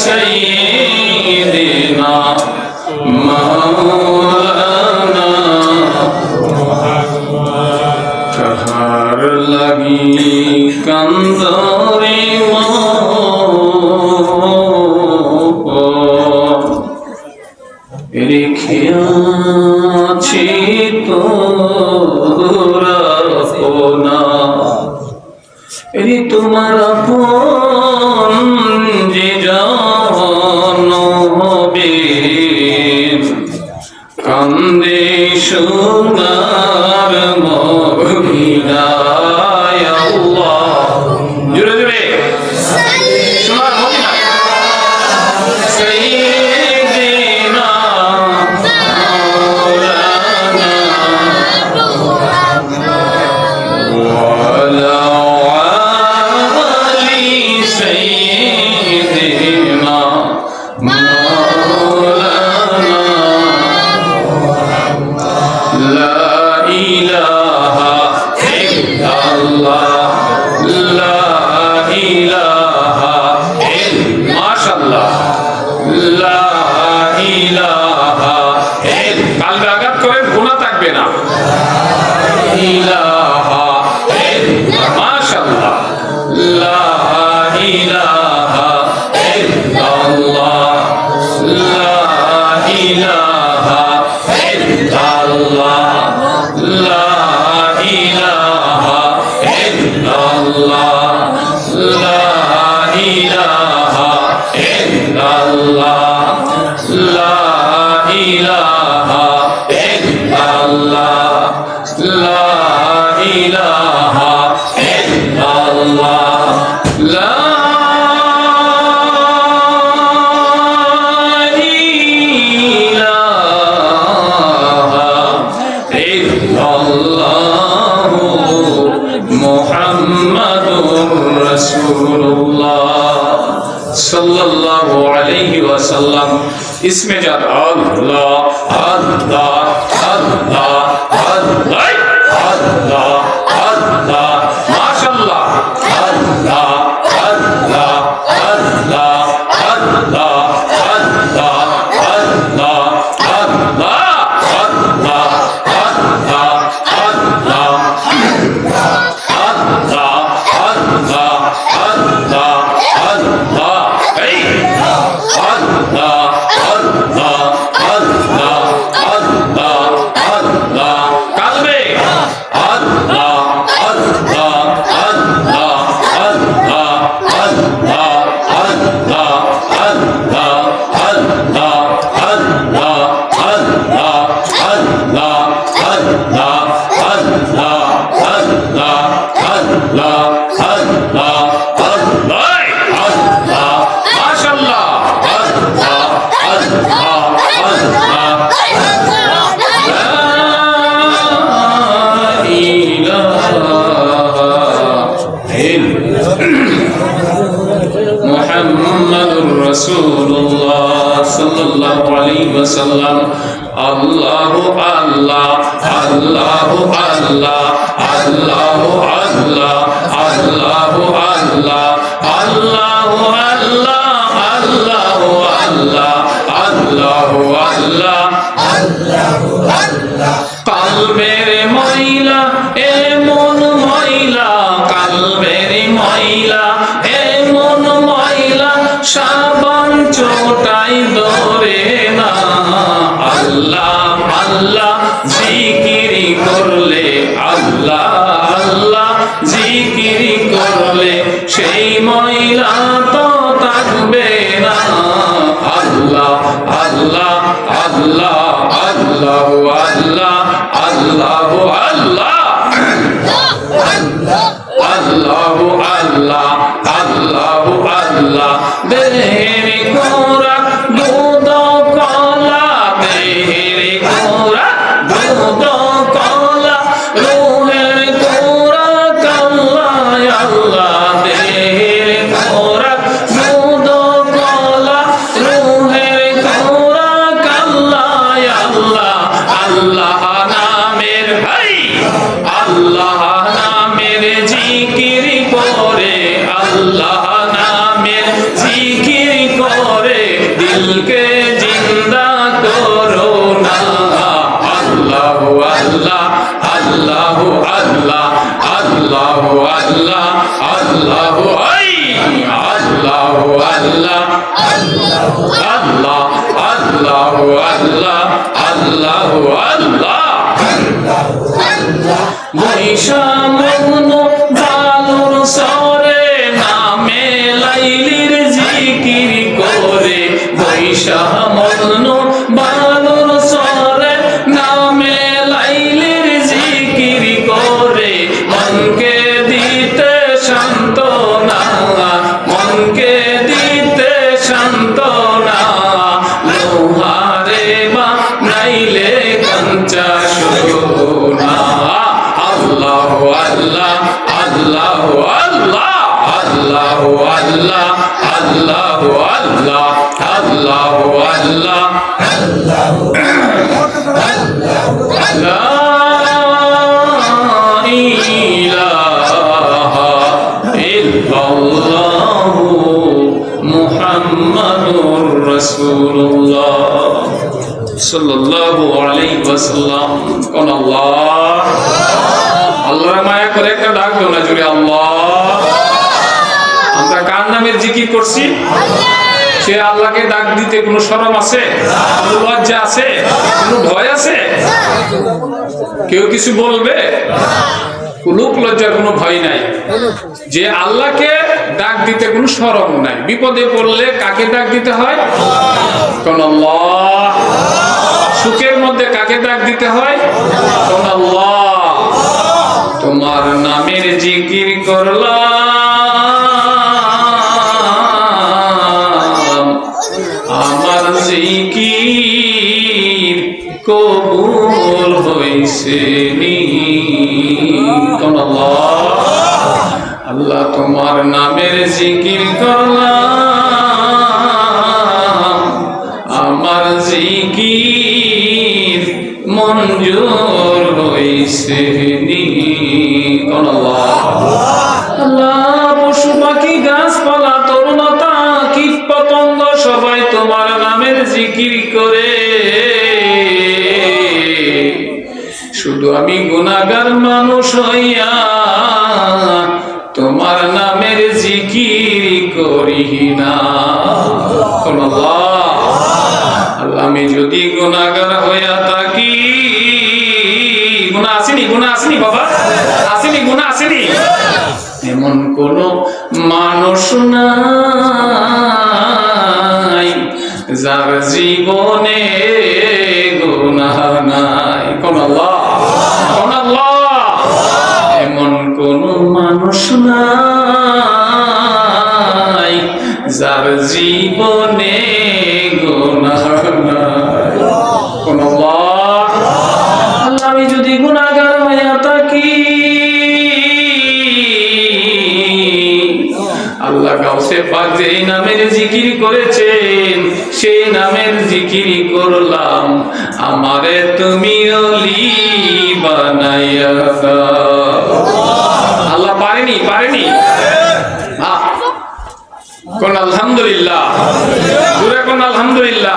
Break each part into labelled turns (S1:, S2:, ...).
S1: سيدنا مولانا কাহার লাগি কান্দরে রেখেছি তোরা আপনা তোমার আপন যে জানবে কান্দে সোনার মদিনায় আল্লাহ জুড়ে জুড়ে সোনার মদিনা সাইয়্যিদিনা মাওলানা ওয়ালা আলি সাইয়্যিদিনা কালবে আঘাত করে গুনাহ থাকবে না ইলাহা মাশাআল্লাহ লা ইলাহা ইল্লাল্লাহ লা ইলাহা ইল্লাল্লাহ লা ইলাহা ইল্লাল্লাহ লা ইলাহা ইল্লাল্লাহ লা ইলাহা ইল্লাল্লাহ লা ইলাহা ইল্লাল্লাহ লা মুহাম্মাদুর রাসূলুল্লাহ সাল্লাল্লাহু আলাইহি ওয়াসাল্লাম ইসমে জাত আল্লাহ আল্লাহ আল্লাহ আল্লাহ আল্লাহ আল্লাহ মাশাআল্লাহ আল্লাহ আল্লাহ আল্লাহ আল্লাহ আল্লাহ আল্লাহ আল্লাহ আল্লাহ মুহাম্মাদুর রাসূলুল্লাহ সাল্লাল্লাহু আলাইহি ওয়াসাল্লাম আল্লাহু আল্লাহ আল্লাহু আল্লাহ আল্লাহু আল্লাহ আল্লাহু আল্লাহ আল্লাহু আল্লাহ আল্লাহু আল্লাহ আল্লাহু আল্লাহ আল্লাহু আল্লাহ কালবের ময়লা এমন ময়লা কালবের ময়লা এমন ময়লা সাবান চোটাই ধরে না আল্লাহ আল্লাহ জিকিরি করলে আল্লাহ আল্লাহ জিকিরি করলে সেই ময়লা তো থাকবে না আল্লাহ আল্লাহ আল্লাহ আল্লাহ আল্লাহ আল্লাহ আল্লাহ আল্লাহ আল্লাহ আল্লাহ আল্লাহ দেহের কোরা দুধ কলা দেহের কোরা দুধ কলা রুহের কোরা কাল্লা আল্লাহ দেহের কোরা দুধ কলা রুহের কোরা কাল্লা আল্লাহ আল্লাহ নামের ভাই আল্লাহ নামের জিকির করে আল্লাহ নামের জিকির করে লাইলির জিকির করে বৈশাখ মগ্ন বালুর সরে নামে লাইলির জিকির করে মনকে দিতে সান্ত্বনা মনকে দিতে সান্ত্বনা লোহারে বা নাইলে কাঞ্চা সোনা আল্লাহ আল্লাহ আল্লাহ আল্লাহ আল্লাহ আল্লাহ আল্লাহ আল্লাহ আল্লাহ আল্লাহ লা ইলাহা ইল্লাল্লাহু মুহাম্মাদুর রাসূলুল্লাহ সাল্লাল্লাহু আলাইহি ওয়াসাল্লাম। কোন আল্লাহ আল্লাহর মায়া করে একটা ডাক দাও না জোরে আল্লাহ। আমরা কার নামের জিকির করছি? সে আল্লাহকে ডাক দিতে কোনো শরম আছে, কোনো লজ্জা আছে, কোনো ভয় আছে? কেউ কিছু বলবে? লোক লজ্জার কোনো ভয় নাই। যে আল্লাহকে ডাক দিতে কোনো শরম নাই। বিপদে পড়লে কাকে ডাক দিতে হয়? কোন আল্লাহ। সুখের মধ্যে কাকে ডাক দিতে হয়? কোন আল্লাহ। তোমার নামের জিকির করলাম, আমার জিকির কবুল হইছে নি। কোন আল্লাহ। আল্লাহ তোমার নামের জিকির করলাম, আমার জিকির মঞ্জুর হইছে নি। কোন আল্লাহ। আল্লাহ পশু পাখি গাছপালা তরুণতা কীট পতঙ্গ সবাই তোমার নামের জিকির করে, শুধু আমি গুনাহগার মানুষ হইয়া তোমার নামের জিকির করি না। আল্লাহ আমি যদি গুনাহগার হইয়া থাকি, গুনাহ আসেনি বাবা, আসেনি গুনাহ আসেনি, এমন কোন মানুষ নাই যার জীবনে গুনাহ নাই। কোন আল্লাহ। কোন আল্লাহ। এমন কোন মানুষ নাই যার জীবনে গুনাহ নাই। কোন আল্লাহ। আল্লাহ আমি যদি গুনাহগার হইয়া থাকি, আল্লাহ গাউসে পাক যেই নামের জিকির করেছেন সেই নামের জিকির করলাম, আমারে তুমি ওলি বানাইয়া দাও। আল্লাহ পারেনি? কোন আলহামদুলিল্লাহ। জোরে কোন আলহামদুলিল্লাহ।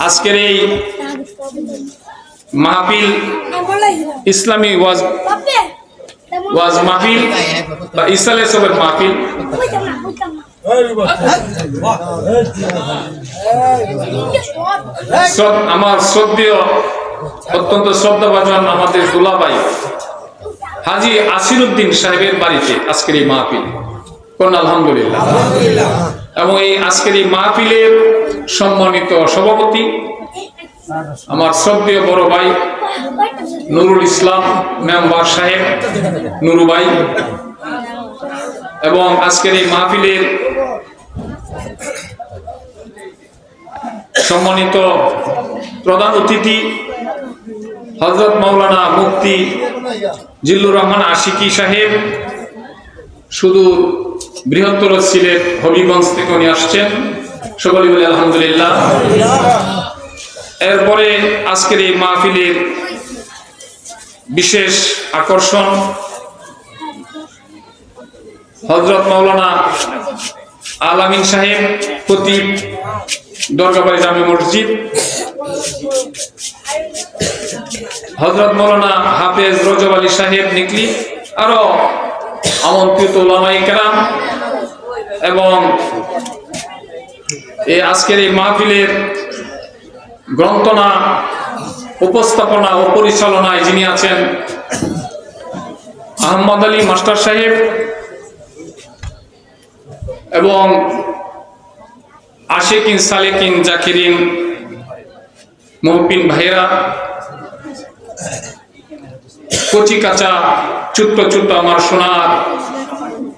S1: আজকের এই মাহফিল ইসলামী ওয়াজ মাহফিল বা ইসালে সবের মাহফিল, আমার শ্রদ্ধেয় অত্যন্ত শ্রদ্ধাভাজন আমাদের দুলাভাই হাজী আসিরউদ্দিন সাহেবের বাড়িতে আজকের এই মাহফিল। কোন আলহামদুলিল্লাহ। এবং এই আজকের এই মাহফিলের সম্মানিত সভাপতি আমার শ্রদ্ধেয় বড় ভাই নুরুল ইসলাম মেম্বার সাহেব নুরু ভাই, এবং আজকের এই মাহফিলের সম্মানিত প্রধান অতিথি হযরত মাওলানা মুফতি জিল্লুর রহমান আশিকি সাহেব, শুধু বৃহত্তর সিলেট হবিগঞ্জ থেকে উনি আসছেন, সকলে বলে আলহামদুলিল্লাহ। এরপরে আজকের এই মাহফিলের বিশেষ আকর্ষণ হযরত মাওলানা আলামিন সাহেব, খতিব দরগাবাড়ি জামে মসজিদ, হযরত মাওলানা হাফেজ রজব আলী সাহেব নিকলি, আরো আমন্ত্রিত উলামায়ে কেরাম, এবং এই আজকের এই মাহফিলের গ্রন্থনা উপস্থাপনা ও পরিচালনায় যিনি আছেন আহমদ আলী মাস্টার সাহেব, এবং আশিকিন সালেকিন জাকিরিন মুহব্বিন ভাইরা, কচি কাঁচা ছোট্ট ছোট্ট আমার সোনার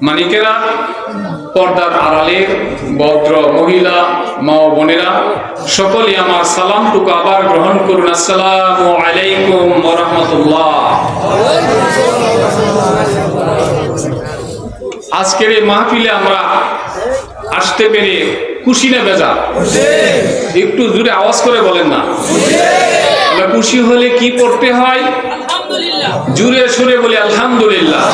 S1: মানিকেরা, পর্দার আড়ালের ভদ্র মহিলা মা ও বোনেরা, সকলে আমার সালামটুকু আবার গ্রহণ করুন। আসসালামু আলাইকুম ওয়া রাহমাতুল্লাহ। আজকের এই মাহফিলে আমরা আসতে পেরে খুশি না বেজার? একটু জোরে আওয়াজ করে বলেন না। আমরা খুশি হলে কি করতে হয়? জোরে সুরে বলি আলহামদুলিল্লাহ।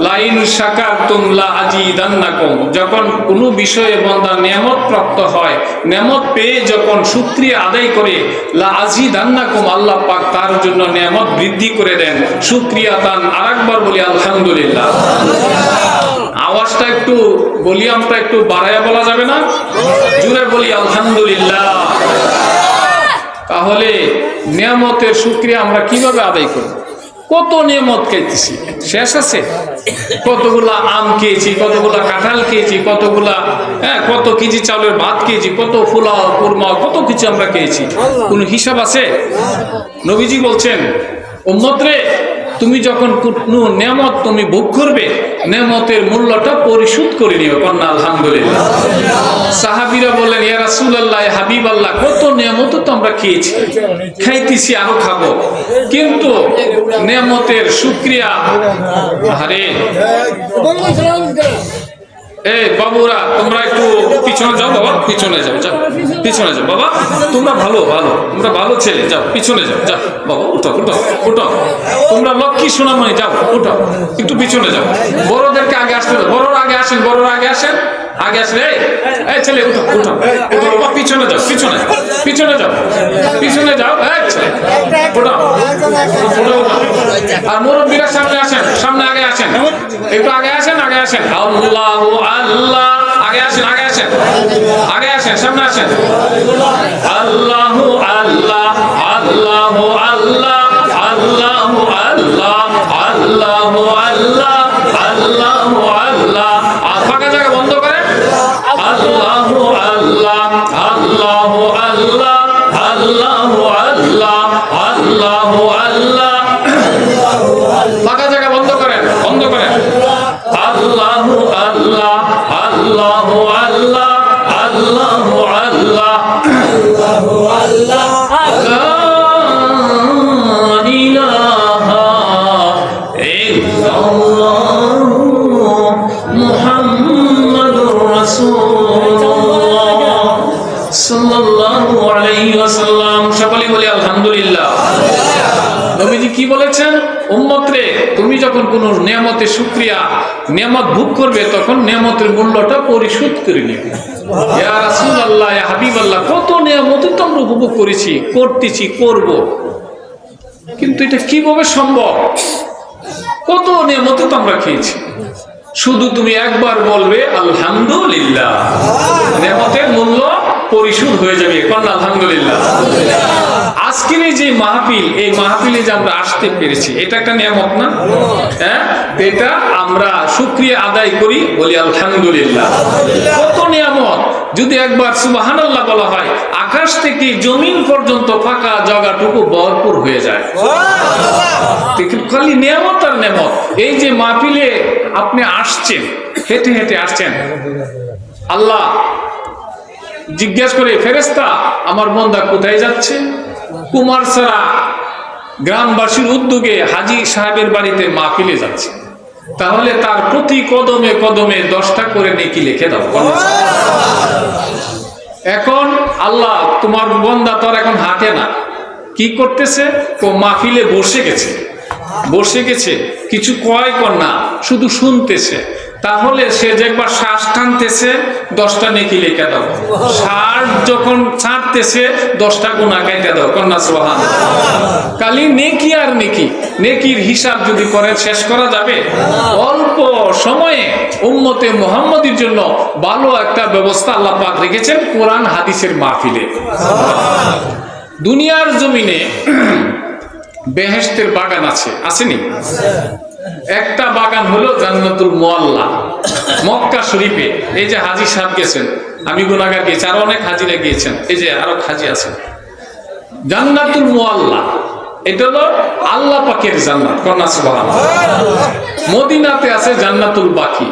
S1: লাইন শাকারতুম লা আজিদান্নাকুম। যখন কোনো বিষয়ে বান্দা নিয়ামত প্রাপ্ত হয়, নিয়ামত পেয়ে যখন শুকরিয়া আদায় করে, লা আজিদান্নাকুম, আল্লাহ পাক তার জন্য নিয়ামত বৃদ্ধি করে দেন। শুকরিয়া তান। আরেকবার বলি আলহামদুলিল্লাহ। আওয়াজটা একটু, ভলিউমটা একটু বাড়ায়া বলা যাবে না? জোরে বলি আলহামদুলিল্লাহ। তাহলে নিয়ামতের শুকরিয়া আমরা কিভাবে আদায় করব? কত নিয়ামত খেয়েছি, শেষ আছে? কতগুলা আম খেয়েছি, কতগুলা কাঁঠাল খেয়েছি, কতগুলা কত কেজি চাউলের ভাত খেয়েছি, কত পোলাও কুরমা, কত কিছু আমরা খেয়েছি, কোনো হিসাব আছে? নবীজি বলছেন, উম্মত রে, তুমি যখন কোনো নিয়ামত তুমি ভোগ করবে, নিয়ামতের মূল্যটা পরিশোধ করে নিও। কন্যা আলহামদুলিল্লাহ। সাহাবীরা বললেন, ইয়া রাসূলুল্লাহ, হাবিব আল্লাহ, কত নিয়ামত তো আমরা খেয়েছি, খাইতেছি, আরো খাবো, কিন্তু নিয়ামতের শুকরিয়া, আরে এই বাবুরা, তোমরা একটু পিছনে যাও বাবা, পিছনে যাও, যাও পিছনে যাও বাবা, তোমরা ভালো ভালো, তোমরা ভালো ছেলে, যাও পিছনে যাও, যাও বাবা, উঠো উঠো উঠো, তোমরা লক্ষ্মী সোনামণি, যাও উঠো, একটু পিছনে যাও। বড়দেরকে আগে আসতে দাও, বড়রা আগে আসেন, বড়রা আগে আসেন, আগে আসেন। এই ছেলে উঠো উঠো উঠো বাবা, পিছনে যাও, পিছনে পিছনে যাও, পিছনে যাও, ছেলে উঠো উঠো। আর মুরব্বীরা সামনে আসেন, সামনে আগে আসেন, একটু আগে আসেন, আগে আসেন। আল্লাহু আল্লাহ, আগে আসেন, আগে আসেন, আগে আসেন, সামনে আসেন। আল্লাহু আল্লাহ, আল্লাহু আল্লাহ, আল্লাহু আল্লাহ, আল্লাহু আল্লাহ, আল্লাহু আল্লাহ। আর ফাঁকা জায়গা বন্ধ করেন। আল্লাহু আল্লাহ, আল্লাহু আল্লাহ, আল্লাহু আল্লাহ, আল্লাহু আল্লাহ। ফাঁকা জায়গা বন্ধ করেন, বন্ধ করেন। আল্লাহু আল্লাহ, আল্লাহু আল্লাহ, আল্লাহু আল্লাহ, আল্লাহু আল্লাহ। লা ইলাহা ইল্লাল্লাহ মুহাম্মাদুর রাসূলুল্লাহ সাল্লাল্লাহু আলাইহি ওয়াসাল্লাম। সকলে বলি আলহামদুলিল্লাহ। নবীজি কি বলেছেন? উম্মত রে, তুমি যখন কোন নিয়ামতের শুকরিয়া, নিয়ামত ভোগ করবে, তখন নিয়ামতের মূল্যটা পরিশোধ করে নিবে। ইয়া রাসূলুল্লাহ, ইয়া হাবিবাল্লাহ, কত নিয়ামত তো আমরা উপভোগ করেছি, করতেছি, করব, কিন্তু এটা কিভাবে সম্ভব? কত নিয়ামত তো আমরা খেয়েছি। শুধু তুমি একবার বলবে আলহামদুলিল্লাহ, নিয়ামতের মূল্য পরিশোধ হয়ে যাবে। কন্যা আলহামদুলিল্লাহ। আজকের এই যে মাহফিল, এই মাহফিলে যে আমরা আসতে পেরেছি, এটা একটা নিয়ামত না? এটা আমরা শুকরিয়া আদায় করি, বলি আলহামদুলিল্লাহ। কত নিয়ামত! যদি একবার সুবহানাল্লাহ বলা হয়, আকাশ থেকে জমিন পর্যন্ত ফাঁকা জায়গাটুকু ভরপুর হয়ে যায়। খালি নিয়ামত আর নিয়ামত। এই যে মাহফিলে আপনি আসছেন, হেঁটে হেঁটে আসছেন, আল্লাহ জিজ্ঞাসা করে, ফেরেশতা, আমার বান্দা কোথায় যাচ্ছে? কুমারছড়া গ্রামবাসীর উদ্যোগে হাজী সাহেবের বাড়িতে মাহফিলে যাচ্ছে। তাহলে তার প্রতি কদমে কদমে 10টা করে নেকি লিখে দাও। এখন আল্লাহ, তোমার বান্দা তো এখন হাঁটে না, কি করতেছে? তো মাহফিলে বসে গেছে, বসে গেছে, কিছু কয় কর না, শুধু শুনতেছে। তাহলে সে যে একবার শ্বাস টানতেছে, 10টা নেকি লিখে দাও। শ্বাস যখন ছাড়তেছে, 10টা গুনাহ কাইটা দাও। কন্যা সুবহানাল্লাহ। খালি নেকি আর নেকি, নেকির হিসাব যদি করে শেষ করা যাবে? অল্প সময়ে উম্মতে মুহাম্মদীর জন্য ভালো একটা ব্যবস্থা আল্লাহ পাক রেখেছেন কোরআন হাদিসের মাহফিলে। দুনিয়ার জমিনে বেহেশতের বাগান আছে, আসেনি? একটা বাগান হলো জান্নাতুল মুআল্লা। মক্কা শরীফে এই যে হাজী সাহেব গেছেন, আমি গুনাহগার গিয়েছি, আরো অনেক হাজীরা গিয়েছেন, এই যে আরো হাজী আছেন। জান্নাতুল মুআল্লা এটা হলো আল্লাহ পাকের জান্নাত, কন্যা সুবহানাল্লাহ। মদিনাতে আছে জান্নাতুল বাকি,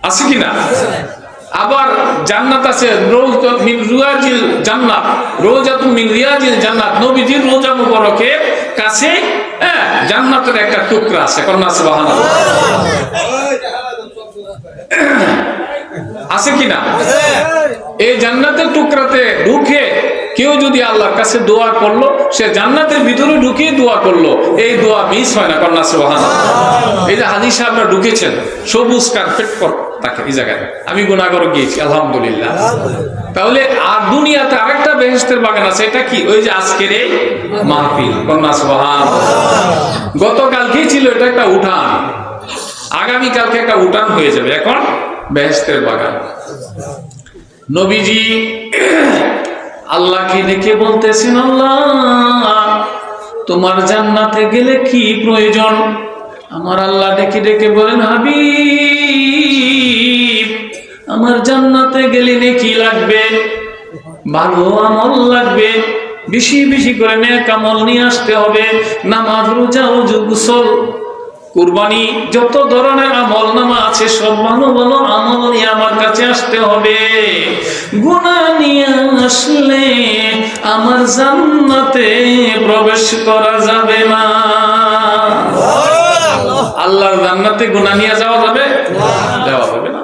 S1: আছে কিনা? আবার জান্নাত আছে রওজাতুম মিন রিয়াজিল জান্নাত, রওজাতুম মিন রিয়াজিল জান্নাত, নবীজির রওজা মুবারকের কাছে জান্নাতের একটা টুকরা আছে, কন্যা সুবহানাল্লাহ। আছে কিনা? এই জান্নাতের টুকরাতে ঢুকে কেউ যদি আল্লাহর কাছে দোয়া করলো, সে জান্নাতের ভিতরে ঢুকে দোয়া করলো, এই দোয়া মিস হয় না, কন্যা সুবহানাল্লাহ। এই যে হাজী সাহেবরা ঢুকেছেন, সবুজ কার্পেট পর তাকে এই জায়গায়, আমি গুনাহগার গিয়েছি আলহামদুলিল্লাহ। তাহলে আর দুনিয়াতে আরেকটা বেহেশতের বাগান আছে, এটা কি? ওই যে আজকের এই মাহফিল, কন্যা সুবহানাল্লাহ। গতকালকে ছিল এটা একটা উঠান, আগামী কালকে একটা উঠান হয়ে যাবে, এখন বেহেশতের বাগান। নবীজি আল্লাহকে ডেকে বলতেছেন, আল্লাহ তোমার জান্নাতে গেলে কি প্রয়োজন? আমার আল্লাহ ডেকে ডেকে বলেন, হাবিব আমার জান্নাতে গেলে নেকি লাগবে, ভালো আমল লাগবে, বেশি বেশি করে নেক আমল নিয়ে আসতে হবে, নামাজ রোজা ওযু গোসল কুরবানি যত ধরনের আমল নামা আছে সব ভালো ভালো আমল নিয়ে আমার কাছে আসতে হবে। গুনাহ নিয়ে আসলে আমার জান্নাতে প্রবেশ করা যাবে না। আল্লাহর জান্নাতে গুনাহ নিয়ে যাওয়া যাবে? যাওয়া যাবে না।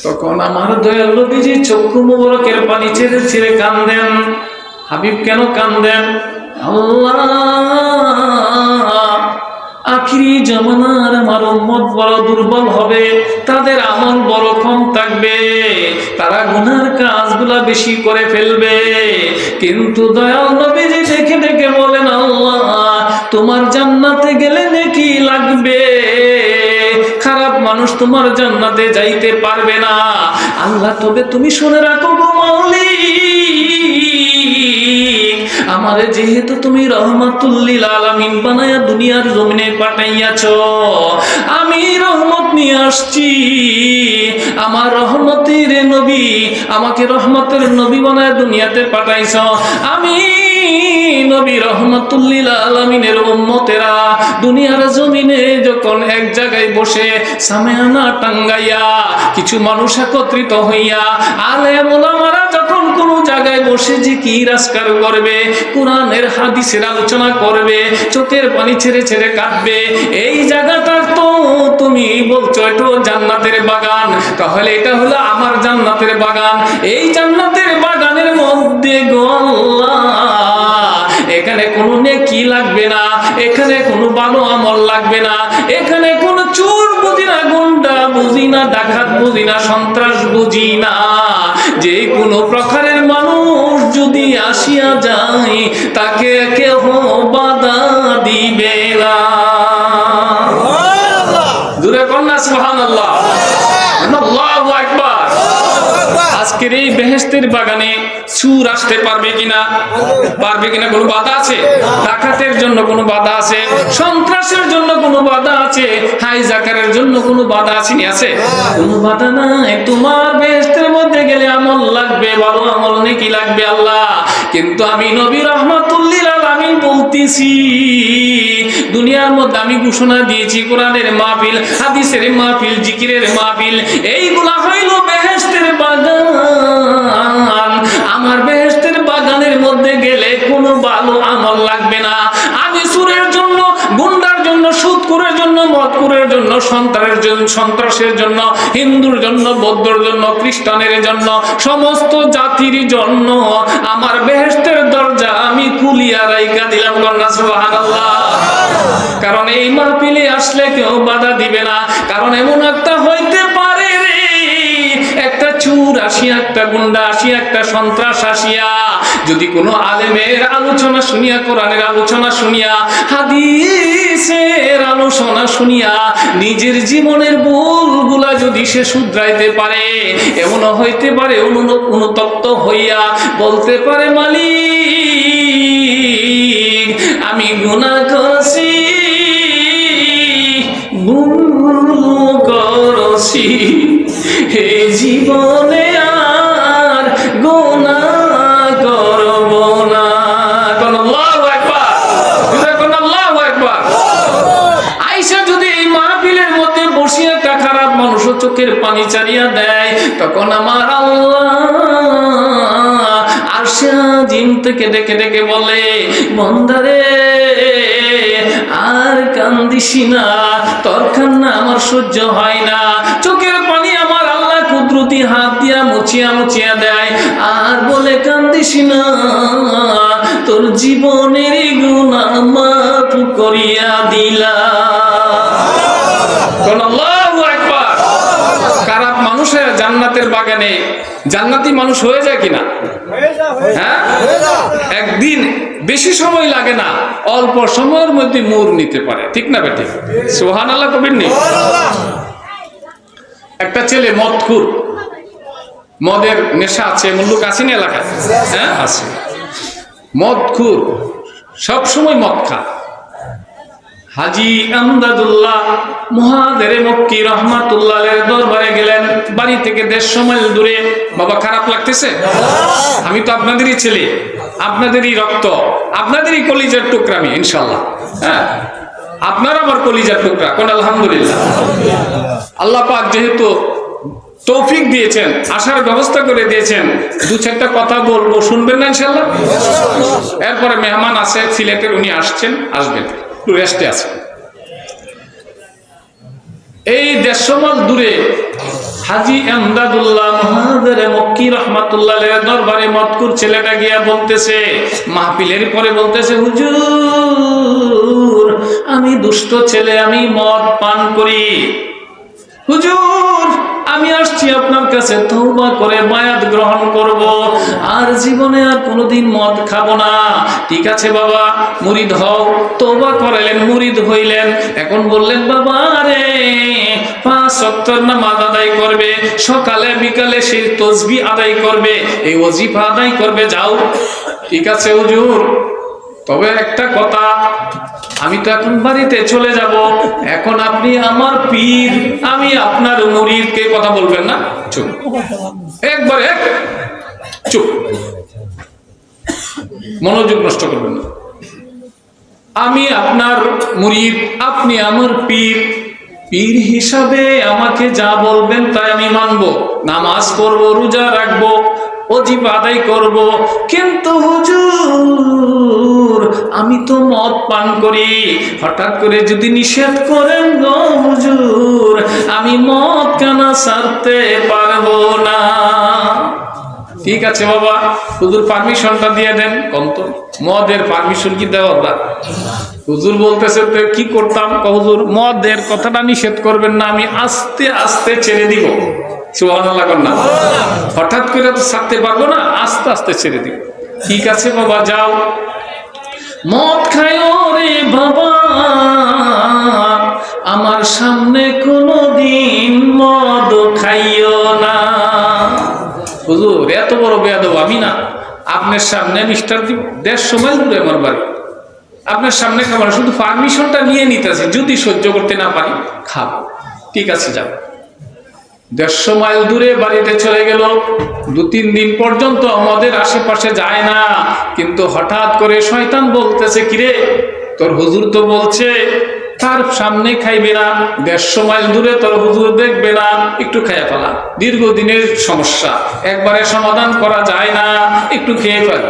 S1: তখন আমার দয়াল নবীজি চক্ষু মুবারকের পানি ছেড়ে ছেড়ে কাঁদেন। হাবিব কেন কাঁদেন? আল্লাহ আখিরি জামানার আমার উম্মত বড় দুর্বল হবে, তাদের আমল বড় কম থাকবে, তারা গুনার কাজগুলা বেশি করে ফেলবে। কিন্তু দয়াল নবীজি দেখে দেখে বলেন, আল্লাহ তোমার জান্নাতে গেলে নেকি লাগবে, খারাপ মানুষ তোমার জান্নাতে যাইতে পারবে না। আল্লাহ তবে তুমি শুনে রাখো গো মাওলিক, আমারে যেহেতু তুমি রহমাতুল লিল আলামিন বানায়া দুনিয়ার জমিনে পাঠাইয়াছো, আমি রহমত নিয়ে আসছি। আমার রহমতের নবী, আমাকে রহমতের নবী বানায়া দুনিয়াতে পাঠাইছো। আমি নবী রহমাতুল লিল আলামিনের উম্মতেরা দুনিয়ার জমিনে যখন এক জায়গায় বসে সামিয়ানা টাঙ্গাইয়া কিছু মানুষ একত্রিত হইয়া আলেম ওলামারা যখন কোন জায়গায় বসে জিকির আজকার করবে, কোরআনের হাদিসের আলোচনা করবে, চোখের পানি ছেড়ে ছেড়ে কাঁদবে, এই জায়গাটা তো তুমি বলছো এটা জান্নাতের বাগান, তাহলে এটা হলো আমার জান্নাতের বাগান। এই জান্নাতের বাগানের মধ্যে গো আল্লাহ এখানে কোনো নেকি লাগবে না, এখানে কোনো ভালো আমল লাগবে না, এখানে কোনো চোর বুঝি না, গুন্ডা বুঝি না, ডাকাত বুঝি না, সন্ত্রাস বুঝি না, যে কোনো প্রকারের মানুষ যদি আসিয়া যায় তাকে কেহ বাধা দিবে না। জোরে কন্যা সুবহানাল্লাহ, আল্লাহু আকবার। আজকের এই বেহেশতের বাগানে চোর আসতে পারবে কিনা? পারবে কিনা? কোনো বাধা আছে? ডাকাতের জন্য কোনো বাধা আছে? সন্ত্রাসের জন্য কোনো বাধা আছে? হাইজাকারের জন্য কোনো বাধা আছে? আছে? কোনো বাধা নাই। তোমার বেহেশতের মধ্যে গেলে আমল লাগবে, ভালো আমল নেকি লাগবে আল্লাহ। কিন্তু আমি নবী রাহমাতুল লিল আলামিন বলতেছি, দুনিয়ার মধ্যে আমি ঘোষণা দিয়েছি কোরআনের মাহফিল, হাদিসের মাহফিল, জিকিরের মাহফিল, এইগুলা হইল বেহেশতের বাগান। আমার বেহেশতের বাগানের মধ্যে গেলে কোনো ভালো আমল লাগবে না। আমি সুরের জন্য, গুন্ডার জন্য, সুদখোরের জন্য, মদখোরের জন্য, সন্ত্রাসের জন্য, হিন্দুর জন্য, বৌদ্ধর জন্য, খ্রিস্টানের জন্য, সমস্ত জাতির জন্য আমার বেহেশতের দরজা আমি খুলিয়া রাইখা দিলাম। কন্যা সুবহানাল্লাহ। কারণ এই মাহফিলে আসলে কেউ বাধা দিবে না। কারণ এমন একটা হইতে পারে রে, একটা চোর আসিয়া, একটা গুন্ডা আসিয়া, একটা সন্ত্রাস আসিয়া যদি কোনো আলেমের আলোচনা শুনিয়া, কোরআনের আলোচনা শুনিয়া, হাদিসের আলোচনা শুনিয়া নিজের জীবনের ভুলগুলা যদি সে শুধরাইতে পারে, এমনও হইতে পারে অনুতপ্ত হইয়া বলতে পারে, মালিক আমি গুনাহ করছি, ভুল করছি, করছি, এই জীবনে আর গুনাহ করব না। কোন আল্লাহু আকবার, কোন আল্লাহু আকবার। আয়েশা যদি এই মাহফিলের মধ্যে বসে একটা খারাপ মানুষ চোখের পানি চারিয়া দেয়, তখন আমার আল্লাহ আরশে আজিম থেকে ডেকে ডেকে বলে, বান্দারে আর কান্দিস না, তোর কান্না আমার সহ্য হয় না। চোখের পানি আমার আল্লাহ কুদরতি হাত দিয়া মুছিয়া মুছিয়া দেয়, আর বলে কান্দিস না, তোর জীবনের গুনাহ মাফ করিয়া দিলাম। আল্লাহু আকবার। খারাপ মানুষের জান্নাতের বাগানে জান্নাতি মানুষ হয়ে যায় কিনা? হ্যাঁ, একদিন বেশি সময় লাগে না, অল্প সময়ের মধ্যে মোড় নিতে পারে, ঠিক না বেটি? সুবহানাল্লাহ কবির নেই। একটা ছেলে মদখুর, মদের নেশা আছে, মুল্লুক আছে না এলাকায়? হ্যাঁ আছে। মদখুর, সব সময় মদ খা। হাজী আমদাদুল্লাহ মুহাজিরে মক্কি রাহমাতুল্লাহ আলাইহির দরবারে গেলেন, বাড়ি থেকে 150 মাইল দূরে। বাবা খারাপ লাগতেছে? আমি তো আপনাদেরই ছেলে, আপনাদেরই রক্ত, আপনাদেরই কলিজার টুকরা আমি, ইনশাআল্লাহ। হ্যাঁ, আপনার আমার কলিজার টুকরা, কোন আলহামদুলিল্লাহ। আল্লাহ পাক যেহেতু তৌফিক দিয়েছেন, আসার ব্যবস্থা করে দিয়েছেন, 2-4টা কথা বলবো, শুনবেন না ইনশাআল্লাহ? এরপরে মেহমান আছে সিলেটের, উনি আসছেন, আসবেন, একটু রেস্টে আছে। এই 150 মাইল দূরে হাজী আমদাদুল্লাহ মুহাজিরে মক্কি রাহমাতুল্লাহ আলাইহির দরবারে মদকুর ছেলেটা গিয়া বলতেছে, মাহফিলের পরে বলতেছে, হুজুর আমি দুষ্ট ছেলে, আমি মদ পান করি। হুজুর আমি আসছি আপনার কাছে তওবা করে বায়াত গ্রহণ করব, আর জীবনে আর কোনোদিন মদ খাবো না। ঠিক আছে বাবা, মুরিদ হও। তওবা করাইলেন, মুরিদ হইলেন। এখন বললেন, বাবা রে 5 ওয়াক্তের নামাজ আদায় করবে, সকালে বিকালে সেই তাসবিহ আদায় করবে, এই ওয়াজিফা আদায় করবে, যাও। ঠিক আছে হুজুর, তবে একটা কথা, আমি তো এখন বাড়িতে চলে যাব, এখন আপনি আমার পীর, আমি আপনার মুরিদ, কে কথা বলবেন না? চুপ, একবার চুপ, মনোযোগ নষ্ট করবেন না। আমি আপনার মুরিদ, আপনি আমার পীর, পীর হিসাবে আমাকে যা বলবেন তাই আমি মানব, নামাজ পড়ব, রোজা রাখবো, ওয়াজিফা আদায় করব। কিন্তু হুজুর আমি তো মদ পান করি, হঠাৎ করে যদি নিষেধ করেন গো হুজুর, আমি মদ কানা ছাড়তে পারবো না। ঠিক আছে বাবা, হুজুর পারমিশনটা দিয়ে দেন। কত মদের পারমিশন কি দেওয়া না? হুজুর বলতেছে তো কি করতাম? হুজুর মদের কথাটা নিষেধ করবেন না, আমি আস্তে আস্তে ছেড়ে দিব। সুবহানাল্লাহ কন্যা, হঠাৎ করে তো ছাড়তে পারবো না, আস্তে আস্তে ছেড়ে দিব। ঠিক আছে বাবা, যাও। মদ খায়ো রে বাবা, আমার সামনে কোনোদিন মদ খাইও না। হুজুর এত বড় বেয়াদব আমি না, আপনার সামনে মিস্টার 150 মাইল দূরে আমার বাড়ি, আপনার সামনে খাবার, শুধু পারমিশনটা নিয়ে নিতেছি, যদি সহ্য করতে না পারি খাবো। ঠিক আছে যাও। 150 মাইল দূরে বাড়িতে চলে গেল। 2-3 দিন পর্যন্ত আমাদের আশেপাশে যায় না, কিন্তু হঠাৎ করে শয়তান বলতেছে, কিরে তোর হুজুর তো বলছে তার সামনে খাইবে না, 150 মাইল দূরে তোর হুজুর দেখবে না, একটু খাইয়া ফেলা, দীর্ঘদিনের সমস্যা, একবারে সমাধান করা যায় না, একটু খেয়ে ফেল।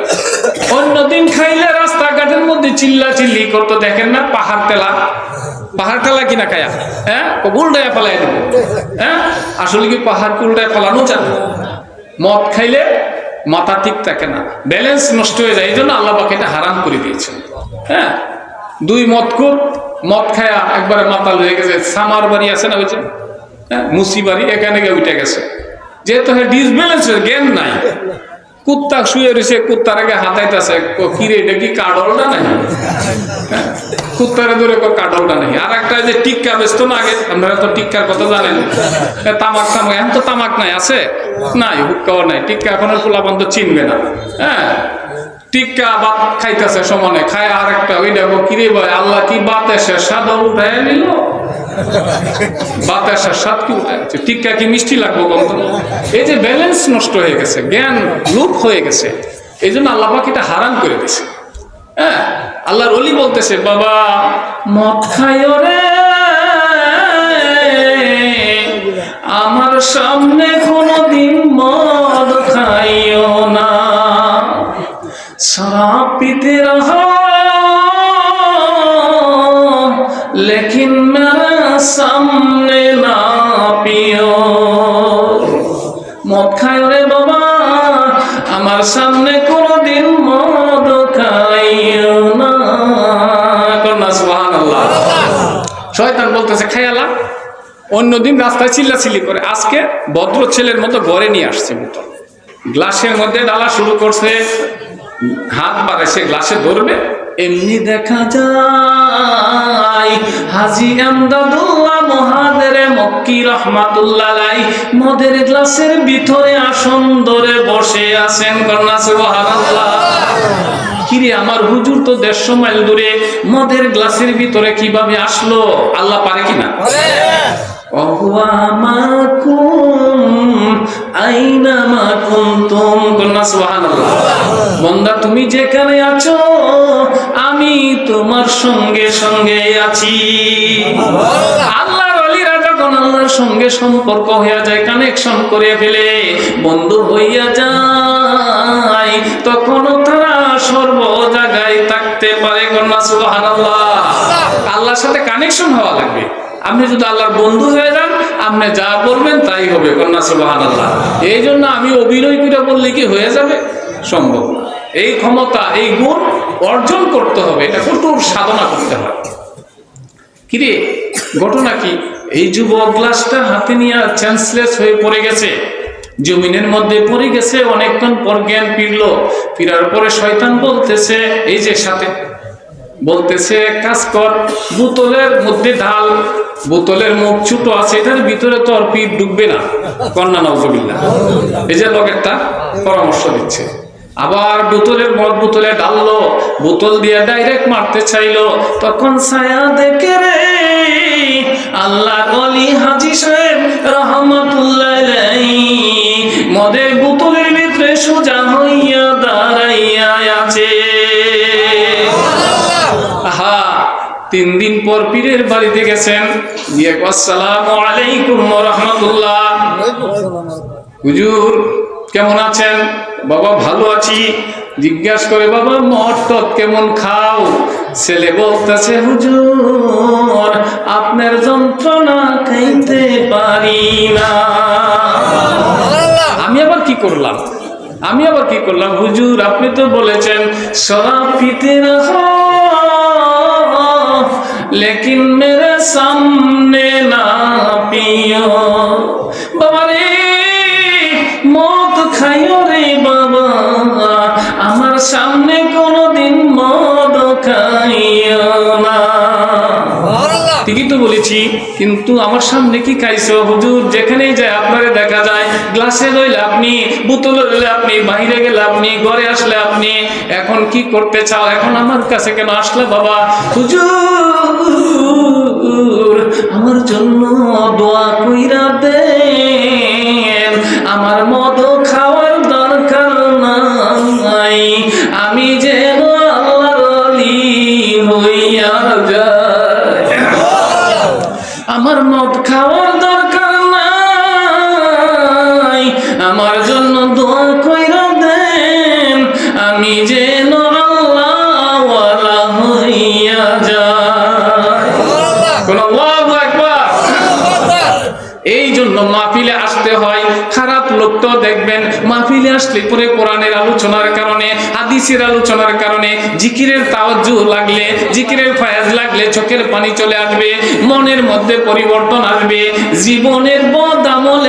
S1: অন্যদিন খাইলে রাস্তাঘাটের মধ্যে চিল্লা চিল্লি করতো, দেখেন না পাহাড় টেলা, পাহাড় টেলা কিনা খায়া, হ্যাঁ উল্টায় ফেলাই দেব। হ্যাঁ আসলে কি পাহাড় উল্টায় ফেলানো যায়? মদ খাইলে মাথা ঠিক থাকে না, ব্যালেন্স নষ্ট হয়ে যায়, এই জন্য আল্লাহ পাক এটা হারাম করে দিয়েছেন। হ্যাঁ 2 মদখোর মদ খায়া একবারে মাতাল হয়ে গেছে, সামার বাড়ি আছে না ওই যে, হ্যাঁ মুসি বাড়ি, এখানে গিয়ে উঠে গেছে, যেহেতু ডিসব্যালেন্স, জ্ঞান নাই। কুত্তা শুয়ে রয়েছে, কুত্তার আগে হাতাইতেছে, কিরে এটা কি কাডলটা নাই? কুত্তারে ধরে কাডলটা নাই। আর একটা যে টিক্কা বেচতো না আগে, আপনারা তো টিক্কার কথা জানেন, তামাক তামাক, এখন তো তামাক নাই, আছে নাই, হুক্কাও নাই, টিক্কা এখন পোলাপান তো চিনবে না। হ্যাঁ টিক্কা ভাত খাইতেছে সমানে, খায় আর একটা ওই দেখো কিরে ভাই আল্লাহ কি বাতাসের স্বাদ উঠায় নিল, বাতাসের স্বাদ কি উঠায়, টিক্কা কি মিষ্টি লাগবো বলতো? এই যে ব্যালেন্স নষ্ট হয়ে গেছে, জ্ঞান লুপ হয়ে গেছে, এই জন্য আল্লাহ পাক এটা হারাম করে দিয়েছে। হ্যাঁ, আল্লাহর ওলি বলতেছে বাবা মদ খাইও রে, আমার সামনে কোনদিন মদ খাইও না, शराब पीते रहो लेकिन मेरे सामने ना पियो, মদ খায় রে বাবা আমার সামনে কোনদিন মদ খাইও না, কন্যা সুবহানাল্লাহ। শয়তান বলতেছে খায়ালা, অন্যদিন রাস্তায় চিল্লাচিল্লি করে, আজকে ভদ্র ছেলের মতো ঘরে নিয়ে আসছে, বোতল গ্লাসের মধ্যে ডালা শুরু করছে, হাত বাড়াইছে গ্লাসে ধরবে, এমনি দেখা যায় হাজী আমদাদুল্লাহ মুহাদ্দিরে মক্কি রাহমাতুল্লাহ আলাইহি মদের গ্লাসের ভিতরে আসন ধরে বসে আছেন, কন্যা সুবহানাল্লাহ। কিরে আমার হুজুর তো 150 মাইল দূরে মদের গ্লাসের ভিতরে কিভাবে আসলো? আল্লাহ পারে কিনা? বান্দা তুমি যেখানে আছো আমি তোমার সঙ্গে সঙ্গে আছি। আল্লাহর ওলিরা যখন আল্লাহর সঙ্গে সম্পর্ক হয়ে যায়, কানেকশন করে ফেলে, বন্ধু হইয়া যায়, তখন তারা সর্ব জায়গায় থাকতে পারে, কন্যা সুবহানাল্লাহ। আল্লাহর সাথে কানেকশন হওয়া লাগবে। আপনি যদি আল্লাহর বন্ধু হয়ে যান, আপনি যা বলবেন তাই হবে, কন্যা সুবহানাল্লাহ। এই জন্য আমি অভিনয় করে বললে কি হয়ে যাবে? সম্ভব না। এই ক্ষমতা, এই গুণ অর্জন করতে হবে, এটা কঠোর সাধনা করতে হয়। কিরে ঘটনা কি? এই যুবক গ্লাসটা হাতে নিয়ে চ্যান্সলেস হয়ে পড়ে গেছে, জমিনের মধ্যে পড়ে গেছে, অনেকক্ষণ পর জ্ঞান ফিরল, ফিরার পরে শয়তান বলতেছে, এই যে সাথে বলতেছে কাজ কর, বোতলের মধ্যে ঢাল, বোতলের মুখ ছোট আছে, এটার ভিতরে তো আর পিঠ ডুববে না, কন্যা নাউজুবিল্লাহ। এই যে লোকেরটা পরামর্শ দিচ্ছে, আবার বোতলের মদ বোতলে ডাললো, বোতল দিয়ে ডাইরেক্ট মারতে চাইলো, তখন ছায়া দেখে রে আল্লাহ ওলি হাজী সাহেব রাহমাতুল্লাহ আলাইহি মদের বোতলের ভিতরে সোজা হইয়া দাঁড়াইয়া আছে। আহা, 3 দিন পর পীরের বাড়িতে গেছেন, গিয়ে আসসালামু আলাইকুম ওয়া রাহমাতুল্লাহ, হুজুর কেমন আছেন? বাবা ভালো আছি। জিজ্ঞাসা করে বাবা মদ টদ কেমন খাও? ছেলে বলতেছে হুজুর আপনার যন্ত্রণা খাইতে পারি না। আমি আবার কি করলাম? হুজুর আপনি তো বলেছেন শরাব পিতে রহো लेकिन मेरे सामने ना पियो। बाबा रे मद खाइयो रे बाबा, আমার সামনে কোনদিন মদ খাইও না। ঠিকই তো বলেছি, কিন্তু আমার সামনে কি খাইছো হুজুর? যেখানেই যায় আপনারে দেখা যায়, গ্লাসে লইলে আপনি, বোতলে লইলে আপনি, বাইরে গেলে আপনি, ঘরে আসলে আপনি। এখন কি করতে চাও? এখন আমার কাছে কেন আসলে বাবা? হুজুর আমার জন্য দোয়া কইরা দেন, আমার মদ খাওয়ার দরকার নাই, আমি যেন আল্লাহর ওলি হইয়া যাই। আমার মদ খাওয়ার দরকার নাই, আমার জন্য দোয়া কইরা দেন, আমি যেন আল্লাহ ওয়ালা হইয়া যাই। আল্লাহু আকবার। এই জন্য মাহফিলে আসতে হয়। খারাপ লোক তো দেখবেন মাহফিলে আসলে পরে কোরআনের আলোচনার কারণে, হাদিসের আলোচনার কারণে, জিকিরের তাওয়াজ্জু লাগলে, জিকিরের ফায়াজ লাগলে চোখের পানি চলে আসবে, মনের মধ্যে পরিবর্তন আসবে, জীবনের বদ আমল